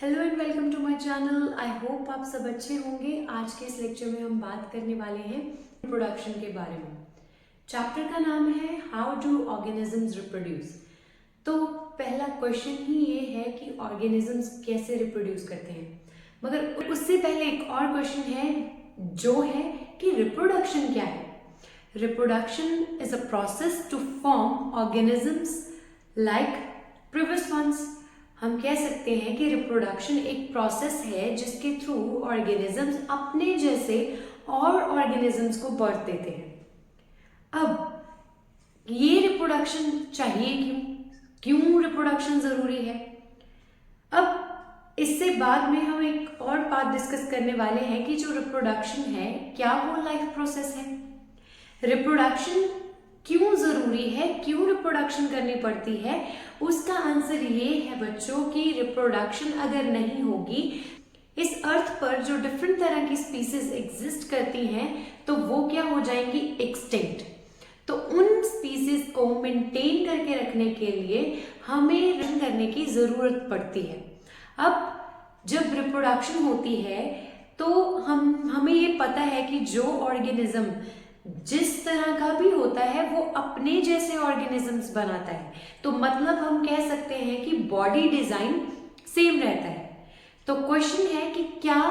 Hello and welcome to my channel. I hope आप सब अच्छे होंगे। आज के इस लेक्चर में हम बात करने वाले हैं रिप्रोडक्शन के बारे में। चैप्टर का नाम है हाउ डू ऑर्गेनिजम्स रिप्रोड्यूस। तो पहला क्वेश्चन ही ये है कि ऑर्गेनिजम्स कैसे रिप्रोड्यूस करते हैं, मगर उससे पहले एक और क्वेश्चन है जो है कि रिप्रोडक्शन क्या है। Reproduction is a process to form organisms like previous ones. हम कह सकते हैं कि रिप्रोडक्शन एक प्रोसेस है जिसके थ्रू ऑर्गेनिजम्स अपने जैसे और ऑर्गेनिजम्स को बर्थ देते हैं। अब ये रिप्रोडक्शन चाहिए क्यों रिप्रोडक्शन जरूरी है। अब इससे बाद में हम एक और बात डिस्कस करने वाले हैं कि जो रिप्रोडक्शन है क्या वो लाइफ प्रोसेस है। रिप्रोडक्शन क्यों जरूरी है, क्यों रिप्रोडक्शन करनी पड़ती है, उसका आंसर ये है बच्चों कि रिप्रोडक्शन अगर नहीं होगी, इस अर्थ पर जो डिफरेंट तरह की स्पीसीज एग्जिस्ट करती हैं तो वो क्या हो जाएंगी, एक्सटिंक्ट। तो उन स्पीसीज को मेंटेन करके रखने के लिए हमें रन करने की जरूरत पड़ती है। अब जब रिप्रोडक्शन होती है तो हमें ये पता है कि जो ऑर्गेनिज्म जिस तरह का भी होता है वो अपने जैसे ऑर्गेनिजम्स बनाता है। तो मतलब हम कह सकते हैं कि बॉडी डिजाइन सेम रहता है। तो क्वेश्चन है कि क्या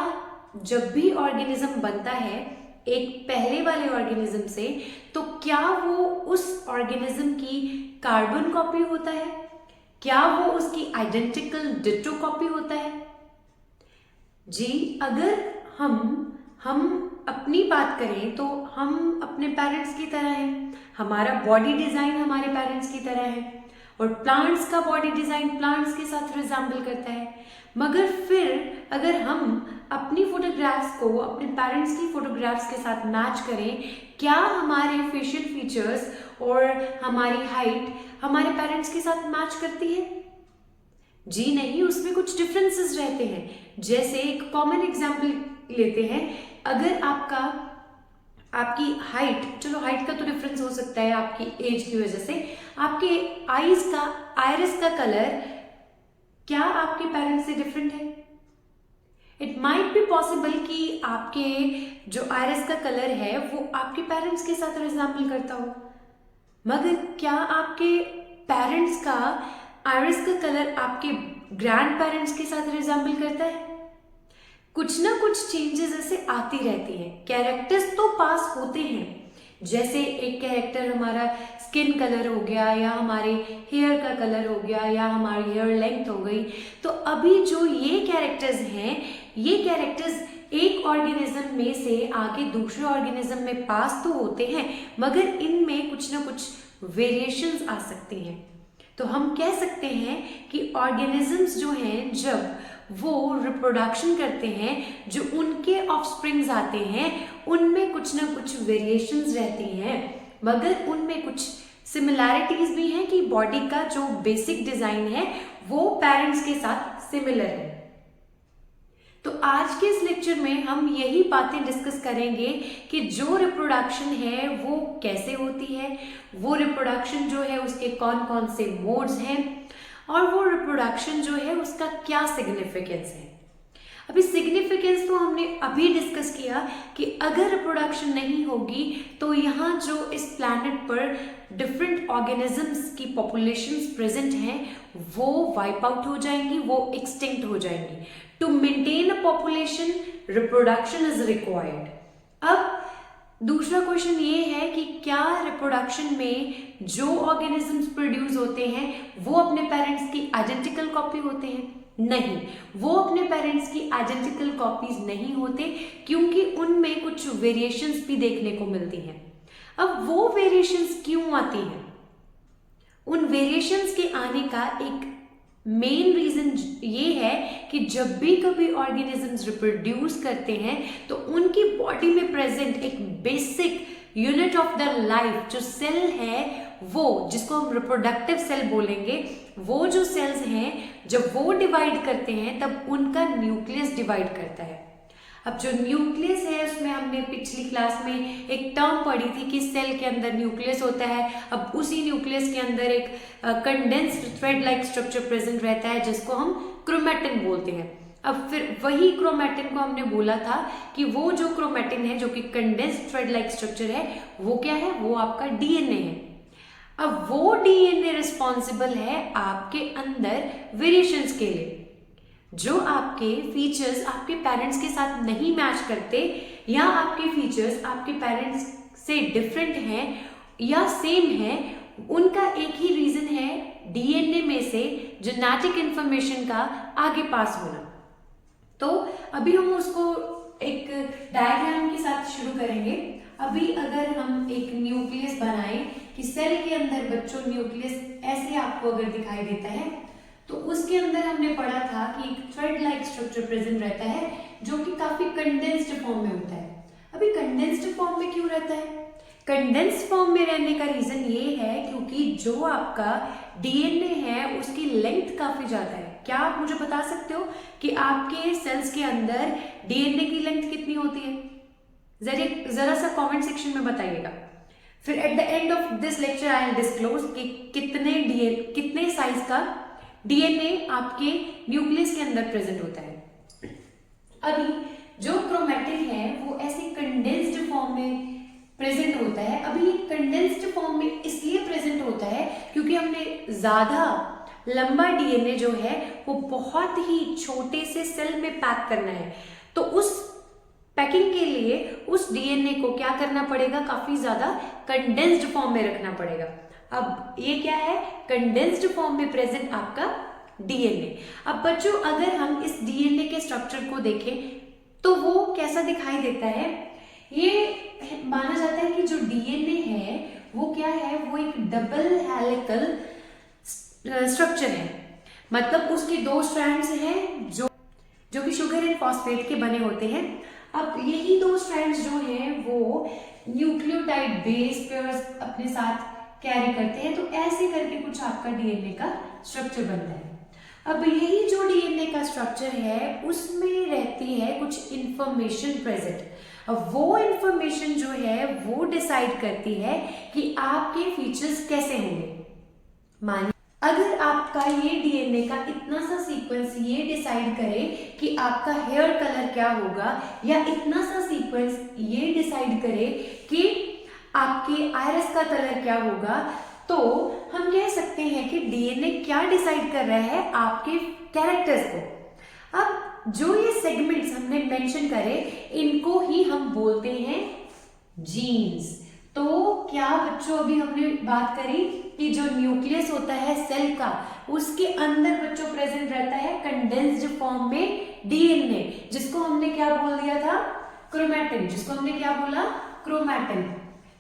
जब भी ऑर्गेनिज्म बनता है एक पहले वाले ऑर्गेनिज्म से, तो क्या वो उस ऑर्गेनिज्म की कार्बन कॉपी होता है, क्या वो उसकी आइडेंटिकल डिटो कॉपी होता है। जी, अगर हम अपनी बात करें तो हम अपने पेरेंट्स की तरह हैं, हमारा बॉडी डिजाइन हमारे पेरेंट्स की तरह है और प्लांट्स का बॉडी डिजाइन प्लांट्स के साथ रिजेंबल करता है। मगर फिर अगर हम अपनी फोटोग्राफ्स को अपने पेरेंट्स की फोटोग्राफ्स के साथ मैच करें, क्या हमारे फेशियल फीचर्स और हमारी हाइट हमारे पेरेंट्स के साथ मैच करती है? जी नहीं, उसमें कुछ डिफरेंसेस रहते हैं। जैसे एक कॉमन एग्जांपल लेते हैं, अगर आपकी हाइट, चलो हाइट का तो डिफरेंस हो सकता है आपकी एज की वजह से, आपके आईज का आयरिस का कलर क्या आपके पेरेंट्स से डिफरेंट है? इट माइट बी पॉसिबल कि आपके जो आयरिस का कलर है वो आपके पेरेंट्स के साथ रिजेंबल करता हो, मगर क्या आपके पेरेंट्स का आयरिस का कलर आपके ग्रैंड पेरेंट्स के साथ रिजेंबल करता है? कुछ ना कुछ चेंजेस ऐसे आती रहती हैं। कैरेक्टर्स तो पास होते हैं, जैसे एक कैरेक्टर हमारा स्किन कलर हो गया या हमारे हेयर का कलर हो गया या हमारी हेयर लेंथ हो गई। तो अभी जो ये कैरेक्टर्स हैं, ये कैरेक्टर्स एक ऑर्गेनिज्म में से आके दूसरे ऑर्गेनिज्म में पास तो होते हैं, मगर इनमें कुछ ना कुछ वेरिएशंस आ सकती हैं। तो हम कह सकते हैं कि ऑर्गेनिजम्स जो हैं जब वो रिप्रोडक्शन करते हैं, जो उनके ऑफस्प्रिंग्स आते हैं उनमें कुछ ना कुछ वेरिएशंस रहती हैं, मगर उनमें कुछ सिमिलैरिटीज भी हैं कि बॉडी का जो बेसिक डिजाइन है वो पेरेंट्स के साथ सिमिलर है। तो आज के इस लेक्चर में हम यही बातें डिस्कस करेंगे कि जो रिप्रोडक्शन है वो कैसे होती है, वो रिप्रोडक्शन जो है उसके कौन कौन से मोड्स हैं और वो रिप्रोडक्शन जो है उसका क्या सिग्निफिकेंस है। अभी सिग्निफिकेंस तो हमने अभी डिस्कस किया कि अगर रिप्रोडक्शन नहीं होगी तो यहाँ जो इस प्लैनेट पर डिफरेंट ऑर्गेनिजम्स की पॉपुलेशंस प्रेजेंट हैं वो वाइप आउट हो जाएंगी, वो एक्सटिंक्ट हो जाएंगी। To maintain a population reproduction is required. अब दूसरा क्वेश्चन ये है कि क्या रिप्रोडक्शन में जो ऑर्गेनिजम्स प्रोड्यूस होते हैं वो अपने पेरेंट्स की आइडेंटिकल कॉपी होते हैं? नहीं, वो अपने पेरेंट्स की आइडेंटिकल कॉपीज नहीं होते, क्योंकि उनमें कुछ वेरिएशंस भी देखने को मिलती हैं। अब वो वेरिएशंस क्यों आती हैं? उन वेरिएशंस के आने का एक मेन रीजन ये है कि जब भी कभी ऑर्गेनिजम्स रिप्रोड्यूस करते हैं तो उनकी बॉडी में प्रेजेंट एक basic unit of the life जो सेल है, वो जिसको हम रिप्रोडक्टिव सेल बोलेंगे, वो जो सेल्स हैं जब वो डिवाइड करते हैं तब उनका न्यूक्लियस डिवाइड करता है। अब जो न्यूक्लियस है उसमें हमने पिछली क्लास में एक टर्म पढ़ी थी कि सेल के अंदर न्यूक्लियस होता है। अब उसी न्यूक्लियस के अंदर एक condensed thread like structure present रहता है जिसको हम क्रोमैटिन बोलते हैं। अब फिर वही क्रोमैटिन को हमने बोला था कि वो जो क्रोमैटिन है जो कि कंडेंस्ड थ्रेड लाइक स्ट्रक्चर है, वो क्या है, वो आपका डीएनए है। अब वो डीएनए रिस्पॉन्सिबल है आपके अंदर वेरिएशंस के लिए। जो आपके फीचर्स आपके पेरेंट्स के साथ नहीं मैच करते या आपके फीचर्स आपके पेरेंट्स से डिफरेंट हैं या सेम हैं, उनका एक ही रीजन है डीएनए में से जेनेटिक इंफॉर्मेशन का आगे पास होना। तो अभी हम उसको एक डायग्राम के साथ शुरू करेंगे। अभी अगर हम एक न्यूक्लियस बनाएं कि सेल के अंदर बच्चों न्यूक्लियस ऐसे आपको अगर दिखाई देता है, तो उसके अंदर हमने पढ़ा था कि एक थ्रेड लाइक स्ट्रक्चर प्रेजेंट रहता है जो कि काफी कंडेंस्ड फॉर्म में होता है। अभी कंडेंस्ड फॉर्म में क्यों रहता है? कंडेंस्ड फॉर्म में रहने का रीजन ये है क्योंकि जो आपका डीएनए है उसकी लेंथ काफी ज्यादा है। क्या आप मुझे बता सकते हो कि आपके सेल्स के अंदर डीएनए की लेंथ कितनी होती है? जरा सा कमेंट सेक्शन में बताइएगा। फिर at the end of this lecture I will disclose कि कितने साइज का डीएनए आपके न्यूक्लियस के अंदर प्रेजेंट होता है। अभी जो क्रोमैटिन है वो ऐसे कंडेंस्ड फॉर्म में प्रेजेंट होता है। अभी ये कंडेंस्ड फॉर्म में इसलिए प्रेजेंट होता है क्योंकि हमने ज्यादा लंबा डीएनए जो है वो बहुत ही छोटे से सेल में पैक करना है। तो उस पैकिंग के लिए उस डीएनए को क्या करना पड़ेगा, काफी ज्यादा कंडेंस्ड फॉर्म में रखना पड़ेगा। अब ये क्या है, कंडेंस्ड फॉर्म में प्रेजेंट आपका डीएनए। अब बच्चों अगर हम इस डीएनए के स्ट्रक्चर को देखें तो वो कैसा दिखाई देता है? ये माना जाता है कि जो डीएनए है वो क्या है, वो एक डबल हेलिकल स्ट्रक्चर है। मतलब उसके 2 स्ट्रैंड्स हैं जो कि शुगर एंड फॉस्फेट के बने होते हैं। अब यही 2 स्ट्रैंड्स जो हैं वो न्यूक्लियोटाइड बेस पेयर्स अपने साथ कैरी करते हैं। तो ऐसे करके कुछ आपका डीएनए का स्ट्रक्चर बनता है। अब यही जो डीएनए का स्ट्रक्चर है उसमें रहती है कुछ इंफॉर्मेशन प्रेजेंट। अब वो इंफॉर्मेशन जो है वो डिसाइड करती है कि आपके फीचर्स कैसे होंगे। मानिए अगर आपका ये डीएनए का इतना सा सीक्वेंस ये डिसाइड करे कि आपका हेयर कलर क्या होगा, या इतना सा सीक्वेंस ये डिसाइड करे कि आपके आइरिस का कलर क्या होगा, तो हम कह सकते हैं कि डीएनए क्या डिसाइड कर रहा है, आपके कैरेक्टर्स को। अब जो ये सेगमेंट्स हमने मेंशन करे इनको ही हम बोलते हैं जीन्स। तो क्या बच्चों अभी हमने बात करी कि जो न्यूक्लियस होता है सेल का, उसके अंदर बच्चों प्रेजेंट रहता है कंडेंस्ड फॉर्म में डीएनए, जिसको हमने क्या बोल दिया था, क्रोमैटिन। जिसको हमने क्या बोला, क्रोमैटिन।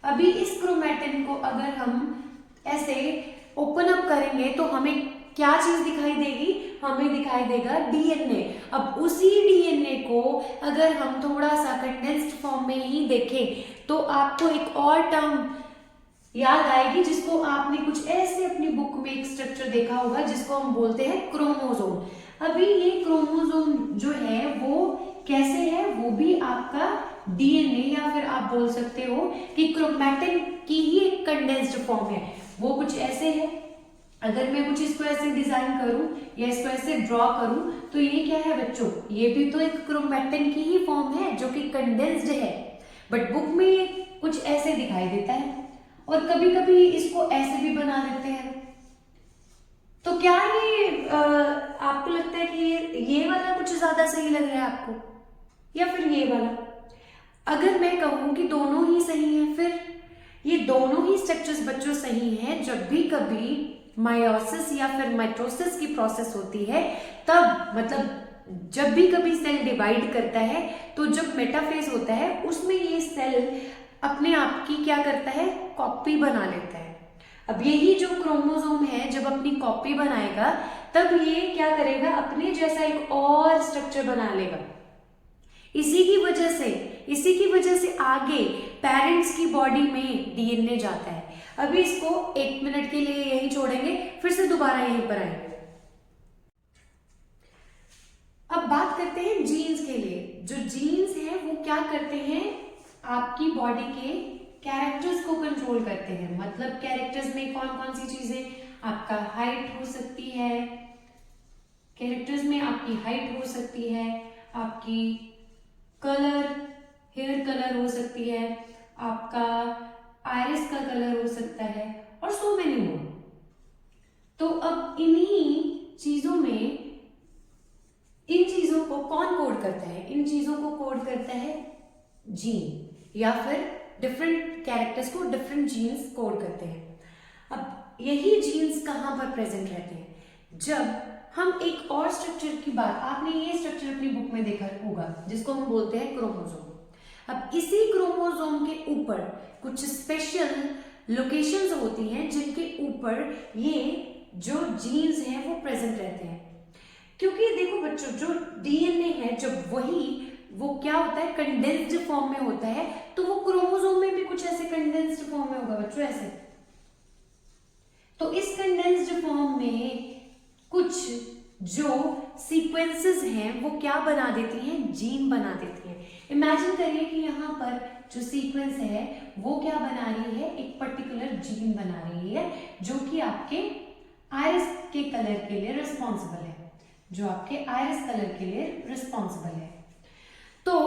अभी इस क्रोमैटिन को अगर हम ऐसे ओपन अप करेंगे तो हमें क्या चीज दिखाई देगी, हमें दिखाई देगा डीएनए। अब उसी डीएनए को अगर हम थोड़ा सा कंडेंस्ड फॉर्म में ही देखें तो आपको एक और टर्म याद आएगी जिसको आपने कुछ ऐसे अपनी बुक में एक स्ट्रक्चर देखा होगा जिसको हम बोलते हैं क्रोमोसोम। अभी ये क्रोमोसोम जो है वो कैसे है, वो भी आपका डीएनए या फिर आप बोल सकते हो कि क्रोमैटिन की ही एक कंडेंस्ड फॉर्म है। वो कुछ ऐसे है, अगर मैं कुछ इसको ऐसे डिजाइन करूं या इसको ऐसे ड्रॉ करूं तो ये क्या है बच्चों, ये भी तो एक क्रोमैटिन की ही फॉर्म है जो कि कंडेंस्ड है, बट बुक में कुछ ऐसे दिखाई देता है और कभी कभी इसको ऐसे भी बना देते हैं। तो क्या ये आपको लगता है कि ये वाला कुछ ज्यादा सही लग रहा है आपको या फिर ये वाला? अगर मैं कहूं कि दोनों ही सही हैं, फिर ये दोनों ही स्ट्रक्चर्स बच्चों सही हैं। जब भी कभी मायोसिस या फिर माइटोसिस की प्रोसेस होती है तब, मतलब जब भी कभी सेल डिवाइड करता है तो जब मेटाफेज होता है उसमें ये सेल अपने आप की क्या करता है, कॉपी बना लेता है। अब यही जो क्रोमोसोम है जब अपनी कॉपी बनाएगा तब ये क्या करेगा, अपने जैसा एक और स्ट्रक्चर बना लेगा। इसी की वजह से आगे पेरेंट्स की बॉडी में डीएनए जाता है। अभी इसको 1 मिनट के लिए यही छोड़ेंगे, फिर से दोबारा यहीं पर आएंगे। अब बात करते हैं जीन्स के लिए। जो जीन्स हैं वो क्या करते हैं, आपकी बॉडी के कैरेक्टर्स को कंट्रोल करते हैं। मतलब कैरेक्टर्स में कौन कौन सी चीजें, आपका हाइट हो सकती है, कैरेक्टर्स में आपकी हाइट हो सकती है, आपकी कलर, हेयर कलर हो सकती है, आपका आइरिस का कलर हो सकता है और सो मेनी मोर। तो अब इन्हीं चीजों में इन चीजों को कौन कोड करता है? इन चीजों को कोड करता है जीन, या फिर डिफरेंट कैरेक्टर्स को डिफरेंट जीन्स कोड करते हैं। अब यही जीन्स कहां पर प्रेजेंट रहते हैं? जब हम एक और स्ट्रक्चर की बात, आपने ये स्ट्रक्चर अपनी बुक में देखा होगा जिसको हम बोलते हैं क्रोमोसोम। अब इसी क्रोमोसोम के ऊपर कुछ स्पेशल लोकेशंस होती हैं जिनके ऊपर ये जो जीन्स हैं वो प्रेजेंट रहते हैं। क्योंकि देखो बच्चों, जो डीएनए है जब वो क्या होता है, कंडेंस्ड फॉर्म में होता है, तो वो क्रोमोसोम में भी कुछ ऐसे कंडेंस्ड फॉर्म में होगा बच्चों, ऐसे। तो इस कंडेंस्ड फॉर्म में कुछ जो सीक्वेंसेस हैं वो क्या बना देती हैं? जीन बना देती हैं। इमेजिन करिए कि यहाँ पर जो सीक्वेंस है वो क्या बना रही है? एक पर्टिकुलर जीन बना रही है जो कि आपके आइरिस के कलर के लिए रिस्पॉन्सिबल है, जो आपके आइरिस कलर के लिए रिस्पॉन्सिबल है। तो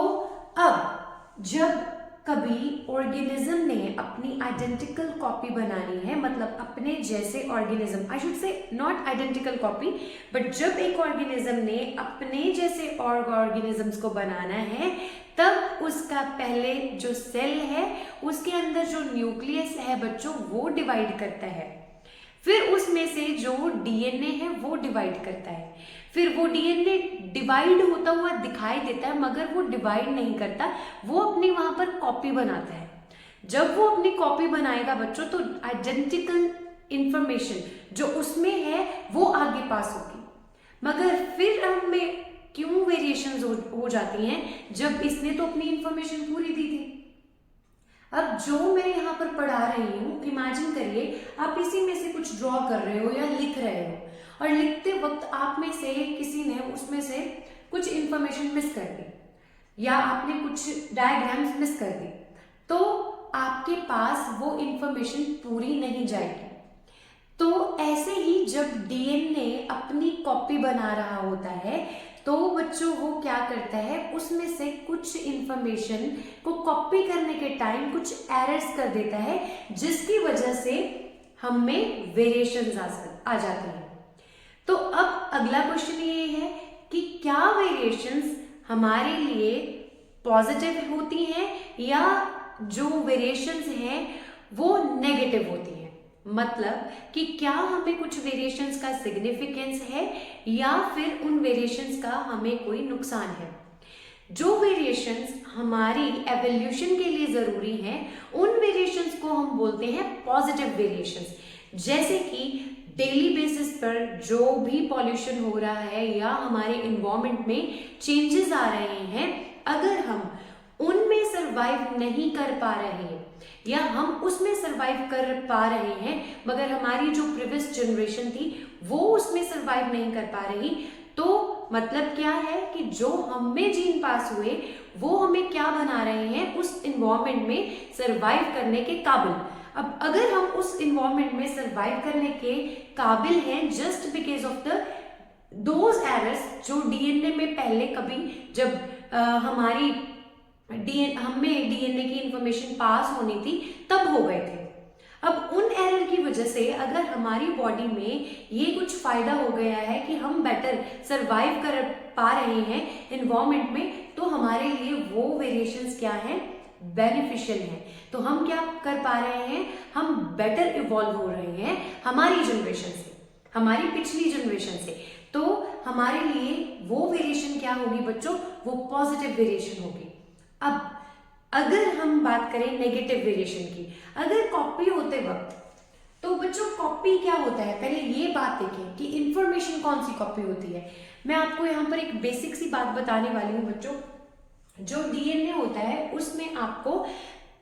अब जब कभी ऑर्गेनिज्म ने अपनी आइडेंटिकल कॉपी बनानी है, मतलब अपने जैसे organism, I should say not identical copy, but जब एक ऑर्गेनिज्म ने अपने जैसे ऑर्गेनिजम्स को बनाना है, तब उसका पहले जो सेल है उसके अंदर जो न्यूक्लियस है बच्चों वो डिवाइड करता है, फिर उसमें से जो डीएनए है वो डिवाइड करता है, फिर वो डीएनए डिवाइड होता हुआ दिखाई देता है मगर वो डिवाइड नहीं करता, वो अपनी वहां पर कॉपी बनाता है। जब वो अपनी कॉपी बनाएगा बच्चों तो आइडेंटिकल इंफॉर्मेशन जो उसमें है वो आगे पास होगी, मगर फिर हमें क्यों वेरिएशंस हो जाती हैं? जब इसने तो अपनी इंफॉर्मेशन पूरी दी थी। अब जो मैं यहाँ पर पढ़ा रही हूँ, इमेजिन करिए आप इसी में से कुछ ड्रॉ कर रहे हो या लिख रहे हो, और लिखते वक्त आप में से किसी ने उसमें से कुछ इंफॉर्मेशन मिस कर दी या आपने कुछ डायग्राम्स मिस कर दी, तो आपके पास वो इंफॉर्मेशन पूरी नहीं जाएगी। तो ऐसे ही जब डीएनए अपनी कॉपी बना रहा होता है तो बच्चों वो क्या करता है, उसमें से कुछ इंफॉर्मेशन को कॉपी करने के टाइम कुछ एरर्स कर देता है, जिसकी वजह से हमें वेरिएशंस आ जाती हैं। तो अब अगला क्वेश्चन ये है कि क्या वेरिएशंस हमारे लिए पॉजिटिव होती हैं या जो वेरिएशंस हैं वो नेगेटिव होती हैं? मतलब कि क्या हमें कुछ वेरिएशंस का सिग्निफिकेंस है या फिर उन वेरिएशंस का हमें कोई नुकसान है? जो वेरिएशंस हमारी एवोल्यूशन के लिए जरूरी हैं उन वेरिएशंस को हम बोलते हैं पॉजिटिव वेरिएशंस। जैसे कि डेली बेसिस पर जो भी पॉल्यूशन हो रहा है या हमारे एनवायरनमेंट में चेंजेस आ रहे हैं, अगर हम उनमें सरवाइव नहीं कर पा रहे या हम उसमें सरवाइव कर पा रहे हैं मगर हमारी जो प्रीवियस जनरेशन थी वो उसमें सरवाइव नहीं कर पा रही, तो मतलब क्या है कि जो हमें जीन पास हुए वो हमें क्या बना रहे हैं, उस इन्वायरमेंट में सरवाइव करने के काबिल। अब अगर हम उस इन्वायरमेंट में सरवाइव करने के काबिल हैं just because of the those errors जो डीएनए में पहले कभी जब हमारी हमें डीएनए की इंफॉर्मेशन पास होनी थी तब हो गए थे। अब उन एरर की वजह से अगर हमारी बॉडी में ये कुछ फायदा हो गया है कि हम बेटर सरवाइव कर पा रहे हैं एनवायरनमेंट में, तो हमारे लिए वो वेरिएशंस क्या हैं, बेनिफिशियल हैं। तो हम क्या कर पा रहे हैं, हम बेटर इवॉल्व हो रहे हैं हमारी जनरेशन से, हमारी पिछली जनरेशन से। तो हमारे लिए वो वेरिएशन क्या होगी बच्चों, वो पॉजिटिव वेरिएशन होगी। अब अगर हम बात करें नेगेटिव वेरिएशन की, अगर कॉपी होते वक्त, तो बच्चों कॉपी क्या होता है, पहले ये बात देखें कि इंफॉर्मेशन कौन सी कॉपी होती है। मैं आपको यहाँ पर एक बेसिक सी बात बताने वाली हूँ बच्चों। जो डीएनए होता है उसमें आपको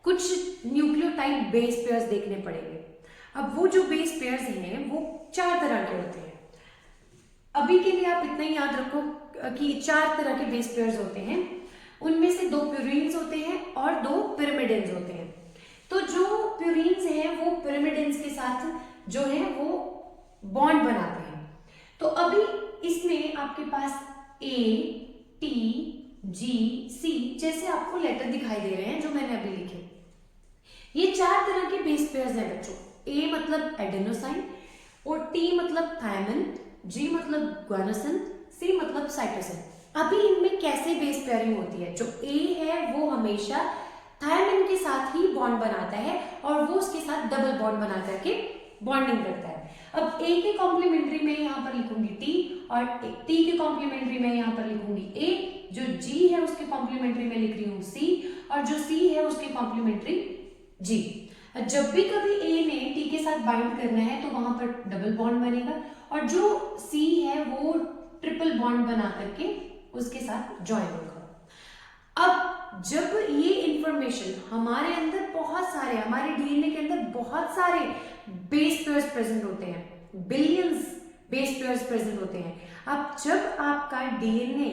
कुछ न्यूक्लियोटाइड बेस पेयर्स देखने पड़ेंगे। अब वो जो बेस पेयर्स हैं वो 4 तरह के होते हैं। अभी के लिए आप इतना ही याद रखो कि 4 तरह के बेस पेयर्स होते हैं, उनमें से 2 प्यूरिन्स होते हैं और 2 पिरिमिडिन्स होते हैं। तो जो प्यूरिन्स हैं वो पिरिमिडिन्स के साथ जो है वो बॉन्ड बनाते हैं। तो अभी इसमें आपके पास A, T, G, C जैसे आपको लेटर दिखाई दे रहे हैं जो मैंने अभी लिखे। ये 4 तरह के बेस पेयर्स हैं बच्चों। A मतलब एडेनोसाइन, और T मतलब थायमिन, G मतलब ग्वानोसिन, C मतलब साइटोसिन। अभी इनमें कैसे बेस पेयरिंग होती है? जो A है वो हमेशा थायमिन के साथ ही बॉन्ड बनाता है और वो उसके साथ डबल बॉन्ड बना करके बॉन्डिंग करता है। अब A के कॉम्प्लीमेंट्री में यहाँ पर लिखूंगी T, और T के कॉम्प्लीमेंट्री में यहाँ पर लिखूंगी A, जो G है उसके कॉम्प्लीमेंट्री में लिख रही हूँ C, और जो C है उसके कॉम्प्लीमेंट्री G। जब भी कभी A ने T के साथ बाइंड करना है तो वहां पर डबल बॉन्ड बनेगा, और जो C है वो ट्रिपल बॉन्ड बना करके उसके साथ ज्वाइन होगा। अब जब ये इंफॉर्मेशन हमारे अंदर बहुत सारे, हमारे डीएनए के अंदर बहुत सारे बेस पेयर्स प्रेजेंट होते हैं, बिलियंस बेस पेयर्स प्रेजेंट होते हैं। अब जब आपका डीएनए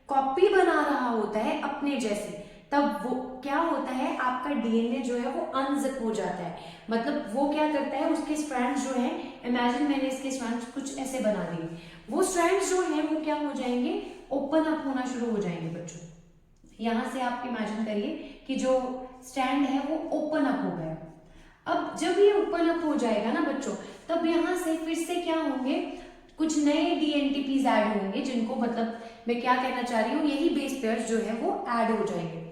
कॉपी बना रहा होता है अपने जैसे, तब वो क्या होता है, आपका डीएनए जो है वो अनजिप हो जाता है। मतलब वो क्या करता है, उसके स्ट्रैंड्स जो है, इमेजिन मैंने इसके स्ट्रैंड्स कुछ ऐसे बना दिए, वो स्ट्रैंड्स जो है वो क्या हो जाएंगे, ओपन अप होना शुरू हो जाएंगे बच्चों। यहां से आप इमेजिन करिए कि जो स्टैंड है वो ओपन अप हो गया। अब जब ये ओपन अप हो जाएगा ना बच्चों, तब यहां से फिर से क्या होंगे, कुछ नए डीएनटीपीज ऐड होंगे, जिनको मतलब मैं क्या कहना चाह रही हूँ, यही बेस पेयर्स जो है वो ऐड हो जाएंगे।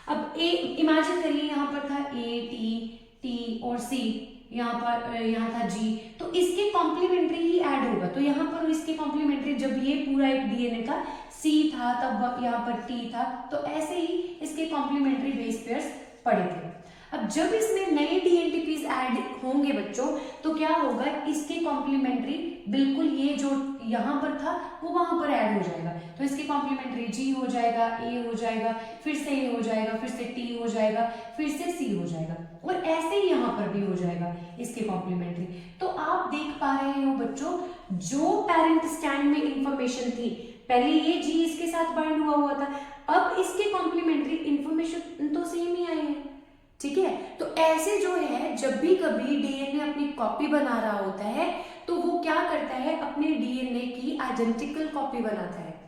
अब ए इमेजिन करिए यहाँ पर था ए, टी और सी, यहाँ था जी, तो इसके कॉम्प्लीमेंट्री ही ऐड होगा। तो यहाँ पर इसके कॉम्प्लीमेंट्री, जब ये पूरा एक डीएनए था, सी था, तब यहाँ पर टी था, तो ऐसे ही इसके कॉम्प्लीमेंट्री बेस पेयर्स पड़े थे। अब जब इसमें नए डीएनटीपीज ऐड होंगे बच्चों, तो क्या होगा, इसके कॉम्प्लीमेंट्री बिल्कुल ये जो यहाँ पर था वो वहां पर ऐड हो जाएगा। तो इसके कॉम्प्लीमेंट्री जी हो जाएगा, ए हो जाएगा, फिर से ए हो जाएगा, फिर से टी हो जाएगा, फिर से सी हो जाएगा, और ऐसे ही यहाँ पर भी हो जाएगा इसके कॉम्प्लीमेंट्री। तो आप देख पा रहे हो बच्चों, जो पेरेंट स्टैंड में इंफॉर्मेशन थी, पहले ये जी इसके साथ बाइंड हुआ था, अब इसके कॉम्प्लीमेंट्री इंफॉर्मेशन तो सेम ही आई है। ठीक है, तो ऐसे जो है, जब भी कभी डीएनए अपनी कॉपी बना रहा होता है, तो वो क्या करता है, अपने डीएनए की आइडेंटिकल कॉपी बनाता है।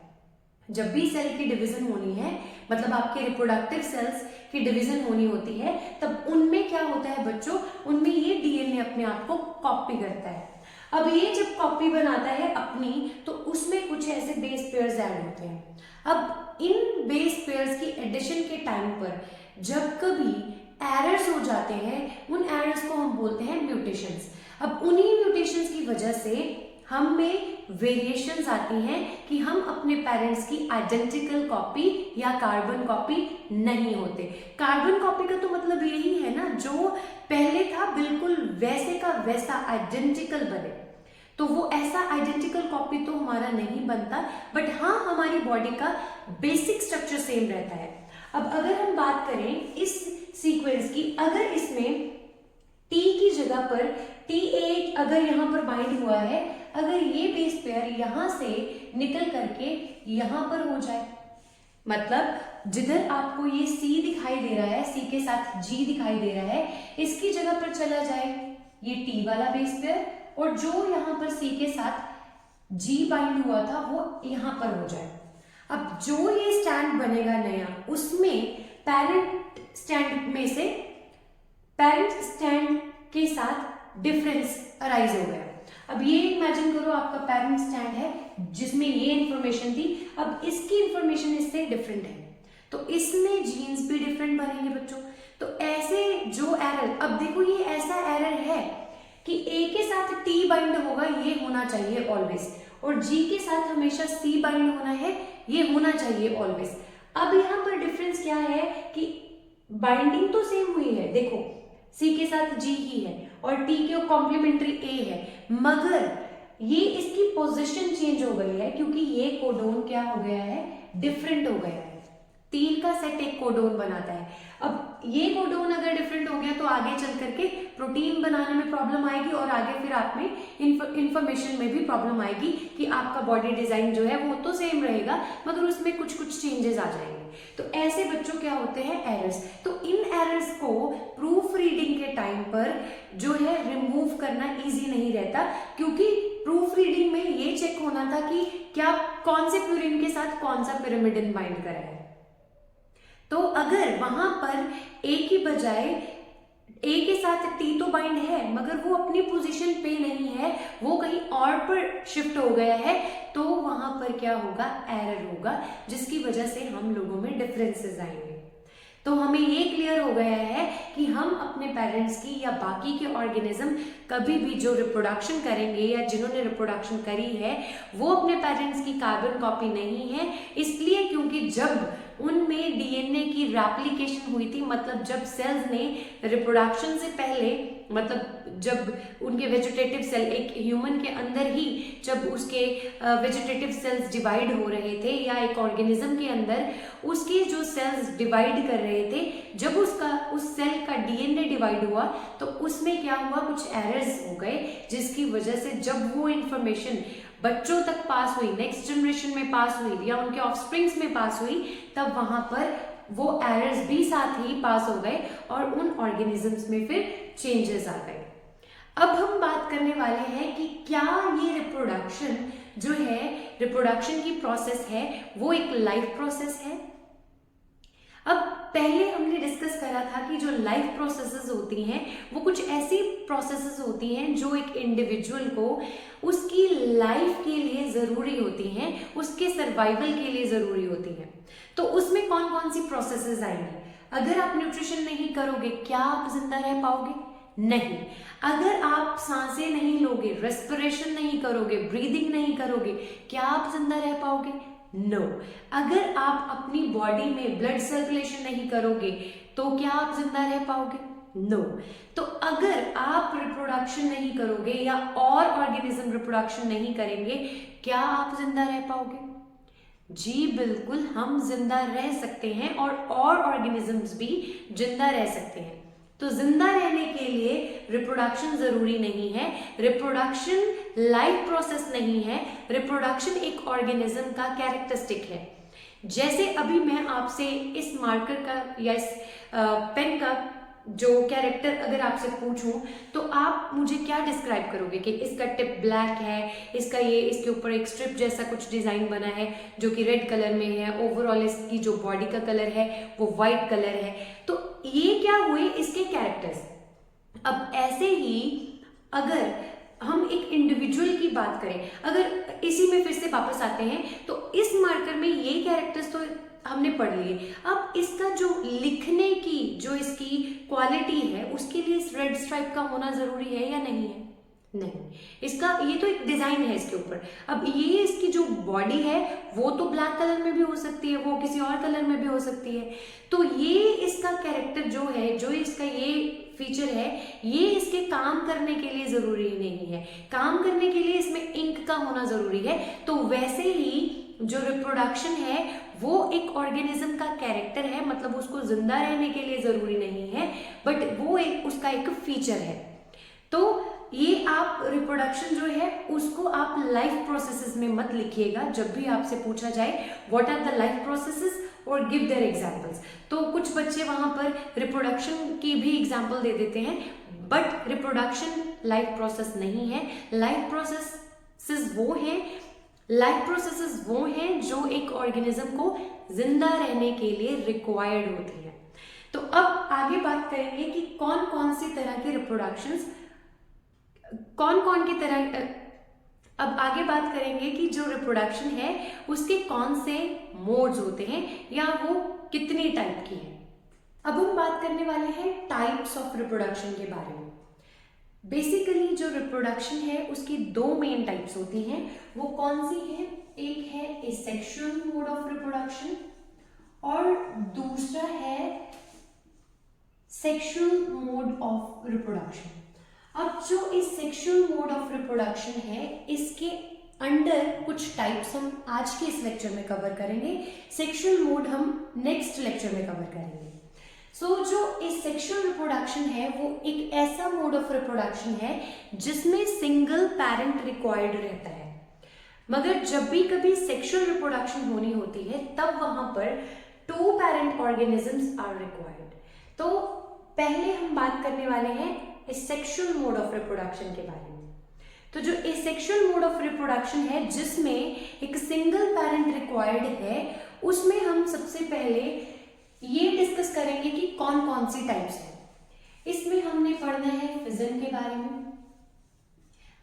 जब भी सेल की डिवीजन होनी है, मतलब आपके रिप्रोडक्टिव सेल्स की डिवीजन होनी होती है, तब उनमें क्या होता है बच्चों, उनमें ये डीएनए अपने आप को कॉपी करता है। अब ये जब कॉपी बनाता है अपनी, तो उसमें कुछ ऐसे बेस पेयर्स ऐड होते हैं। अब इन बेस पेयर्स की एडिशन के टाइम पर जब कभी एरर्स हो जाते हैं, उन एरर्स को हम बोलते हैं म्यूटेशंस। अब उन्हीं म्यूटेशंस की वजह से हम में वेरिएशंस आती हैं कि हम अपने पेरेंट्स की आइडेंटिकल कॉपी या कार्बन कॉपी नहीं होते। कार्बन कॉपी का तो मतलब यही है ना, जो पहले था बिल्कुल वैसे का वैसा आइडेंटिकल बने। तो वो ऐसा आइडेंटिकल कॉपी तो हमारा नहीं बनता, बट हाँ हमारी बॉडी का बेसिक स्ट्रक्चर सेम रहता है। अब अगर हम बात करें इस सीक्वेंस की, अगर इसमें T की जगह पर TA अगर यहाँ पर बाइंड हुआ है, अगर ये बेस पेयर यहाँ से निकल करके यहाँ पर हो जाए, मतलब जिधर आपको ये C दिखाई दे रहा है, C के साथ G दिखाई दे रहा है, इसकी जगह पर चला जाए ये T वाला बेस पेयर, और जो यहाँ पर C के साथ G बाइंड हुआ था वो यहाँ पर हो जाए। अब जो ये स्टैंड बनेगा नया, उसमें पेरेंट स्टैंड के साथ डिफरेंस अराइज हो गया। अब ये इमेजिन करो, आपका पेरेंट स्टैंड है जिसमें ये इंफॉर्मेशन थी, अब इसकी इंफॉर्मेशन इससे डिफरेंट है, तो इसमें जीन्स भी डिफरेंट बनेंगे बच्चों। तो ऐसे जो एरर, अब देखो ये ऐसा एरर है कि A के साथ T बाइंड होगा, ये होना चाहिए ऑलवेज, और G के साथ हमेशा C बाइंड होना है, ये होना चाहिए ऑलवेज। अब यहाँ पर डिफरेंस क्या है कि बाइंडिंग तो सेम हुई है, देखो C के साथ G ही है और T के कॉम्प्लीमेंट्री A है, मगर ये इसकी पोजीशन चेंज हो गई है क्योंकि ये कोडोन क्या हो गया है, डिफरेंट हो गया है। 3 का सेट एक कोडोन बनाता है। अब ये कोडोन अगर डिफरेंट हो गया तो आगे चल करके प्रोटीन बनाने में प्रॉब्लम आएगी, और आगे फिर आप में इंफॉर्मेशन में भी प्रॉब्लम आएगी कि आपका बॉडी डिजाइन जो है वो तो सेम रहेगा, मगर उसमें कुछ कुछ चेंजेस आ जाएंगे। तो ऐसे बच्चों क्या होते हैं, एरर्स। तो इन एरर्स को प्रूफ रीडिंग के टाइम पर जो है रिमूव करना इजी नहीं रहता, क्योंकि प्रूफ रीडिंग में ये चेक होना था कि क्या कौन से प्यूरिन के साथ कौन सा pyrimidine बाइंड करा है। तो अगर वहां पर ए की बजाय ए के साथ टी तो बाइंड है मगर वो अपनी पोजीशन पे नहीं है, वो कहीं और पर शिफ्ट हो गया है, तो वहां पर क्या होगा, एरर होगा, जिसकी वजह से हम लोगों में डिफरेंसेस आएंगे। तो हमें ये क्लियर हो गया है कि हम अपने पेरेंट्स की या बाकी के ऑर्गेनिज्म कभी भी जो रिप्रोडक्शन करेंगे या जिन्होंने रिप्रोडक्शन करी है वो अपने पेरेंट्स की कार्बन कॉपी नहीं है, इसलिए क्योंकि जब उनमें डीएनए की रेप्लिकेशन हुई थी, मतलब जब सेल्स ने रिप्रोडक्शन से पहले, मतलब जब उनके वेजिटेटिव सेल एक ह्यूमन के अंदर ही जब उसके वेजिटेटिव सेल्स डिवाइड हो रहे थे या एक ऑर्गेनिज्म के अंदर उसके जो सेल्स डिवाइड कर रहे थे, जब उस सेल का डीएनए डिवाइड हुआ तो उसमें क्या हुआ, कुछ एरर्स हो गए, जिसकी वजह से जब वो इंफॉर्मेशन बच्चों तक पास हुई, नेक्स्ट जनरेशन में पास हुई या उनके ऑफस्प्रिंग्स में पास हुई, तब वहां पर वो एरर्स भी साथ ही पास हो गए और उन ऑर्गेनिजम्स में फिर चेंजेस आ गए। अब हम बात करने वाले हैं कि क्या ये रिप्रोडक्शन जो है, रिप्रोडक्शन की प्रोसेस है, वो एक लाइफ प्रोसेस है। अब पहले हमने डिस्कस करा था कि जो लाइफ प्रोसेसेस होती हैं वो कुछ ऐसी प्रोसेसेस होती हैं जो एक इंडिविजुअल को उसकी लाइफ के लिए ज़रूरी होती हैं, उसके सर्वाइवल के लिए ज़रूरी होती हैं। तो उसमें कौन कौन सी प्रोसेसेस आएंगी। अगर आप न्यूट्रिशन नहीं करोगे क्या आप जिंदा रह पाओगे? नहीं। अगर आप सांसें नहीं लोगे, रेस्पिरेशन नहीं करोगे, ब्रीदिंग नहीं करोगे, क्या आप जिंदा रह पाओगे? नो। अगर आप अपनी बॉडी में ब्लड सर्कुलेशन नहीं करोगे तो क्या आप जिंदा रह पाओगे? नो। तो अगर आप रिप्रोडक्शन नहीं करोगे या और ऑर्गेनिज्म रिप्रोडक्शन नहीं करेंगे, क्या आप जिंदा रह पाओगे? जी बिल्कुल, हम जिंदा रह सकते हैं और ऑर्गेनिजम्स भी जिंदा रह सकते हैं। तो जिंदा रहने के लिए रिप्रोडक्शन जरूरी नहीं है, रिप्रोडक्शन लाइफ प्रोसेस नहीं है, रिप्रोडक्शन एक ऑर्गेनिज्म का कैरेक्टरिस्टिक है। जैसे अभी मैं आपसे इस मार्कर का या इस पेन का जो कैरेक्टर अगर आपसे पूछूं तो आप मुझे क्या डिस्क्राइब करोगे कि इसका टिप ब्लैक है, इसका ये इसके ऊपर एक स्ट्रिप जैसा कुछ डिजाइन बना है जो कि रेड कलर में है, ओवरऑल इसकी जो बॉडी का कलर है वो वाइट कलर है। तो ये क्या हुए इसके कैरेक्टर्स। अब ऐसे ही अगर हम एक इंडिविजुअल की बात करें, अगर इसी में फिर से वापस आते हैं तो इस मार्कर में ये कैरेक्टर्स तो हमने पढ़ लिए। अब इसका जो लिखने की जो इसकी क्वालिटी है उसके लिए इस रेड स्ट्राइप का होना जरूरी है या नहीं है? नहीं। इसका ये तो एक डिजाइन है इसके ऊपर। अब ये इसकी जो बॉडी है वो तो ब्लैक कलर में भी हो सकती है, वो किसी और कलर में भी हो सकती है। तो ये इसका कैरेक्टर जो है, जो इसका ये फीचर है, ये इसके काम करने के लिए जरूरी नहीं है। काम करने के लिए इसमें इंक का होना जरूरी है। तो वैसे ही जो रिप्रोडक्शन है वो एक ऑर्गेनिज्म का कैरेक्टर है, मतलब उसको जिंदा रहने के लिए जरूरी नहीं है, बट वो उसका एक फीचर है। तो ये आप रिप्रोडक्शन जो है उसको आप लाइफ प्रोसेसेस में मत लिखिएगा। जब भी आपसे पूछा जाए what are the life processes और गिव देयर एग्जांपल्स, तो कुछ बच्चे वहां पर रिप्रोडक्शन की भी एग्जांपल दे देते हैं, बट रिप्रोडक्शन लाइफ प्रोसेस नहीं है। लाइफ प्रोसेसेस वो हैं जो एक ऑर्गेनिज्म को जिंदा रहने के लिए रिक्वायर्ड होती है। तो अब आगे बात करेंगे कि कौन कौन सी तरह के रिप्रोडक्शंस, अब आगे बात करेंगे कि जो रिप्रोडक्शन है उसके कौन से मोड्स होते हैं या वो कितनी टाइप की है। अब हम बात करने वाले हैं टाइप्स ऑफ रिप्रोडक्शन के बारे में। बेसिकली जो रिप्रोडक्शन है उसकी दो मेन टाइप्स होती हैं। वो कौन सी है? एक है एसेक्सुअल मोड ऑफ रिप्रोडक्शन और दूसरा है सेक्सुअल मोड ऑफ रिप्रोडक्शन। अब जो इस सेक्सुअल मोड ऑफ रिप्रोडक्शन है इसके अंडर कुछ टाइप्स हम आज के इस लेक्चर में कवर करेंगे। सेक्सुअल मोड हम नेक्स्ट लेक्चर में कवर करेंगे। जो इस सेक्सुअल रिप्रोडक्शन है वो एक ऐसा मोड ऑफ रिप्रोडक्शन है जिसमें सिंगल पेरेंट रिक्वायर्ड रहता है, मगर जब भी कभी सेक्सुअल रिप्रोडक्शन होनी होती है तब वहां पर 2 पेरेंट ऑर्गेनिजम्स आर रिक्वायर्ड। तो पहले हम बात करने वाले हैं इस सेक्सुअल मोड ऑफ रिप्रोडक्शन के बारे में। तो जो एसेक्सुअल मोड ऑफ रिप्रोडक्शन है जिसमें एक सिंगल पेरेंट रिक्वायर्ड है, उसमें हम सबसे पहले ये डिस्कस करेंगे कि कौन कौन सी टाइप्स है। इसमें हमने पढ़ना है फिजन के बारे में।